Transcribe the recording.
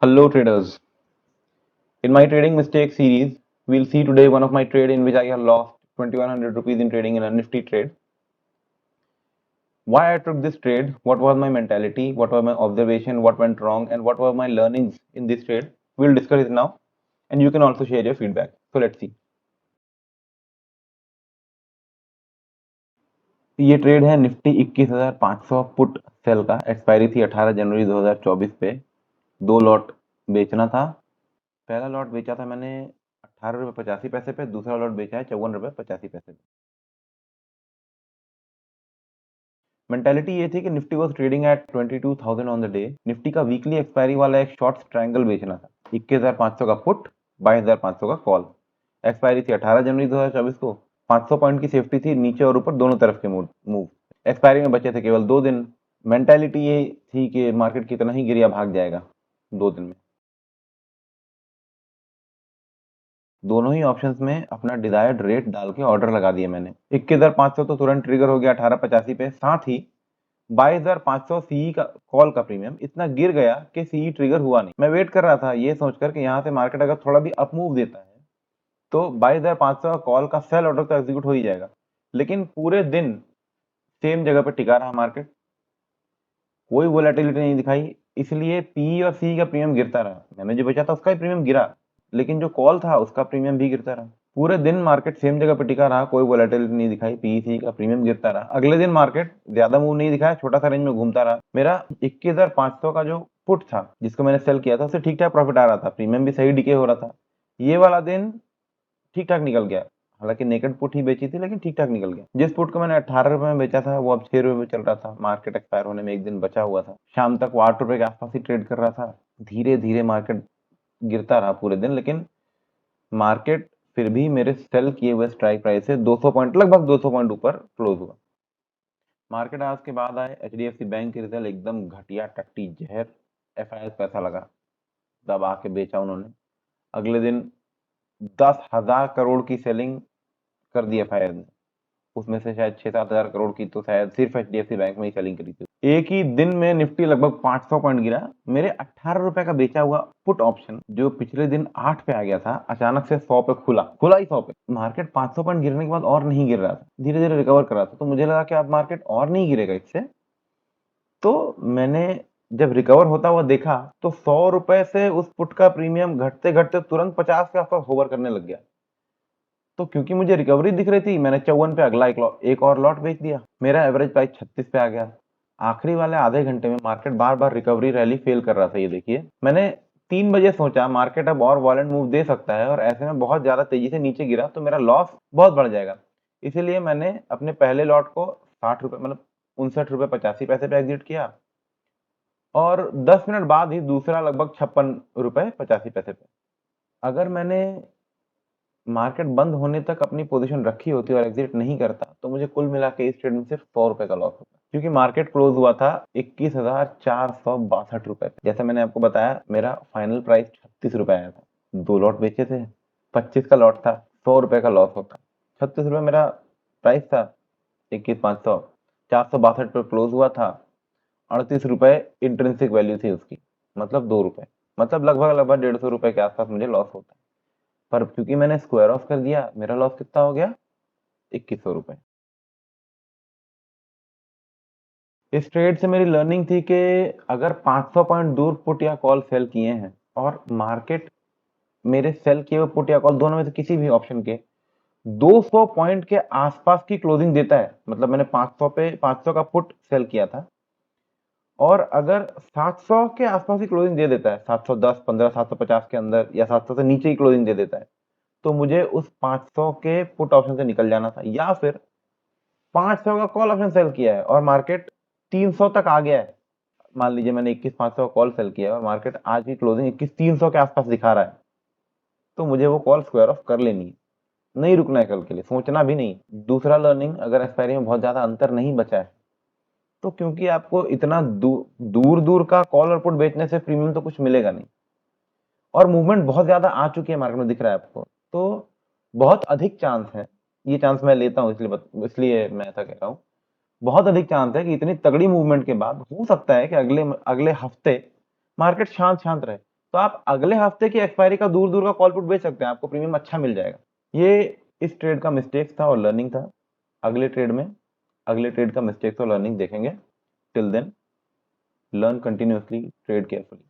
Hello traders. In my trading mistake series, we'll see today one of my trade in which I have lost 2100 rupees in trading in a nifty trade. Why I took this trade, what was my mentality, what was my observation, what went wrong, and what were my learnings in this trade. We'll discuss it now, and you can also share your feedback. So let's see. ये trade है Nifty 21,500 put sell का। Expiry थी 18 जनवरी 2024 पे। दो lot बेचना था। पहला lot बेचा था मैंने 18 रुपये 85 पैसे पे, दूसरा लॉट बेचा है 54 रुपये 85 पैसे पे। मेंटालिटी ये थी कि Nifty was trading at 22,000 on the day. Nifty का वीकली एक्सपायरी वाला एक शॉर्ट ट्रायंगल बेचना था। 21,500 का पुट, 22,500 का कॉल। एक्सपायरी थी 18 जनवरी 2024 को। 500 पॉइंट की सेफ्टी थी, नीचे और ऊपर दोनों तरफ के मूव। एक्सपायरी में बचे थे केवल 2 दिन। मेंटालिटी ये थी कि मार्केट कितना ही गिर या भाग जाएगा 2 दिन में। दोनों ही ऑप्शंस में अपना डिजायर्ड रेट डाल के ऑर्डर लगा दिया मैंने। 21,500 तो तुरंत ट्रिगर हो गया 18.85 पे। साथ ही 22,500 सीई का कॉल का प्रीमियम इतना गिर गया कि सीई ट्रिगर हुआ नहीं। मैं वेट कर रहा था ये सोचकर कि यहाँ से मार्केट अगर थोड़ा भी अप मूव देता है तो 22,500 का कॉल का सेल ऑर्डर तो एग्जीक्यूट हो ही जाएगा। लेकिन पूरे दिन सेम जगह पर टिका रहा मार्केट, कोई वोलेटिलिटी नहीं दिखाई। इसलिए पी और सी का प्रीमियम गिरता रहा। मैंने जो बेचा था उसका ही प्रीमियम गिरा, लेकिन जो कॉल था उसका प्रीमियम भी गिरता रहा। पूरे दिन मार्केट सेम जगह पे टिका रहा, कोई वोलेटिलिटी नहीं दिखाई, पीईसी का प्रीमियम गिरता रहा। अगले दिन मार्केट ज्यादा मूव नहीं दिखाया, छोटा सा रेंज में घूमता रहा। मेरा 21,500 का जो पुट था जिसको मैंने सेल किया था उससे ठीक ठाक प्रॉफिट आ रहा था, प्रीमियम भी सही डिके हो रहा था। ये वाला दिन ठीक ठाक निकल गया। हालांकि नेकेड पुट ही बेची थी लेकिन ठीक ठाक निकल गया। जिस पुट को मैंने 18 रुपए में बेचा था वो अब 6 रुपए में चल रहा था। मार्केट एक्सपायर होने में एक दिन बचा हुआ था। शाम तक वो 8 रुपए के आसपास ही ट्रेड कर रहा था। धीरे धीरे मार्केट गिरता रहा पूरे दिन, लेकिन मार्केट फिर भी मेरे सेल किए हुए स्ट्राइक प्राइस से 200 पॉइंट, लगभग 200 पॉइंट ऊपर क्लोज हुआ। मार्केट आज के बाद आए एचडीएफसी बैंक के रिजल्ट एकदम घटिया टट्टी जहर। एफआईआई पैसा लगा, दबा के बेचा उन्होंने। अगले दिन 10,000 करोड़ की सेलिंग कर दी एफआईआई ने। उसमें से शायद 6-7 हजार करोड़ की तो शायद सिर्फ एचडीएफसी बैंक में ही सेलिंग करी थी। एक ही दिन में निफ्टी लगभग 500 पॉइंट गिरा। मेरे 18 रुपए का बेचा हुआ पुट ऑप्शन जो पिछले दिन 8 पे आ गया था, अचानक से 100 पे खुला ही 100 पे। मार्केट 500 पॉइंट गिरने के बाद और नहीं गिर रहा था, धीरे धीरे रिकवर कर रहा था। तो मुझे लगा कि अब मार्केट और नहीं गिरेगा इससे। तो मैंने जब रिकवर होता हुआ देखा तो 100 रुपए से उस पुट का प्रीमियम घटते घटते तुरंत 50 के आसपास होवर करने लग गया। तो क्योंकि मुझे रिकवरी दिख रही थी, मैंने 54 पे अगला एक और लॉट बेच दिया। मेरा एवरेज प्राइस 36 पे आ गया। आखिरी वाले आधे घंटे में मार्केट बार बार रिकवरी रैली फेल कर रहा था। ये देखिए, मैंने 3 बजे सोचा मार्केट अब और वॉलेंट मूव दे सकता है और ऐसे में बहुत ज्यादा तेजी से नीचे गिरा तो मेरा लॉस बहुत बढ़ जाएगा। इसीलिए मैंने अपने पहले लॉट को 60 रुपए मतलब 59 रुपए 85 पैसे पे एग्जिट किया और 10 मिनट बाद ही दूसरा लगभग 56 रुपए 85 पैसे पे। अगर मैंने मार्केट बंद होने तक अपनी पोजीशन रखी होती और एग्जिट नहीं करता तो मुझे कुल मिला के इस ट्रेड में सिर्फ 100 रुपए का लॉस होता, क्योंकि मार्केट क्लोज हुआ था 21,462 रुपए। जैसा मैंने आपको बताया मेरा फाइनल प्राइस 36 रुपए आया था। 2 लॉट बेचे थे, 25 का लॉट था, 100 रुपए का लॉस होता। 36 रुपए मेरा प्राइस था, 21,500, 462 पे क्लोज हुआ था। 38 रुपए इंट्रिंसिक वैल्यू थी उसकी, मतलब 2 रुपए, मतलब लगभग लगभग 150 रुपए के आसपास मुझे लॉस होता। पर क्योंकि मैंने स्क्वायर ऑफ कर दिया, मेरा लॉस कितना हो गया, 2100 रुपए। इस ट्रेड से मेरी लर्निंग थी कि अगर 500 पॉइंट दूर पुट या कॉल सेल किए हैं और मार्केट मेरे सेल किए हुए पुट या कॉल दोनों में से किसी भी ऑप्शन के 200 पॉइंट के आसपास की क्लोजिंग देता है, मतलब मैंने 500 पे 500 का पुट सेल किया था और अगर 700 के आसपास ही क्लोजिंग दे देता है, 710 15 750 के अंदर या 700 से नीचे ही क्लोजिंग दे देता है, तो मुझे उस 500 के पुट ऑप्शन से निकल जाना था। या फिर 500 का कॉल ऑप्शन सेल किया है और मार्केट 300 तक आ गया है। मान लीजिए मैंने 21,500 का कॉल सेल किया है और मार्केट आज की क्लोजिंग 21,300 के आसपास दिखा रहा है, तो मुझे वो कॉल स्क्वायर ऑफ कर लेनी है, नहीं रुकना है कल के लिए, सोचना भी नहीं। दूसरा लर्निंग, अगर एक्सपायरी में बहुत ज्यादा अंतर नहीं बचा है तो क्योंकि आपको इतना दूर दूर का कॉल और पुट बेचने से प्रीमियम तो कुछ मिलेगा नहीं और मूवमेंट बहुत ज्यादा आ चुकी है मार्केट में, दिख रहा है आपको, तो बहुत अधिक चांस है, ये चांस मैं लेता हूँ इसलिए मैं ऐसा कह रहा हूँ, बहुत अधिक चांस है कि इतनी तगड़ी मूवमेंट के बाद हो सकता है कि अगले अगले हफ्ते मार्केट शांत शांत रहे। तो आप अगले हफ्ते की एक्सपायरी का दूर दूर का कॉल पुट बेच सकते हैं, आपको प्रीमियम अच्छा मिल जाएगा। ये इस ट्रेड का मिस्टेक था और लर्निंग था। अगले ट्रेड का मिस्टेक और लर्निंग देखेंगे। Till then learn continuously, trade carefully.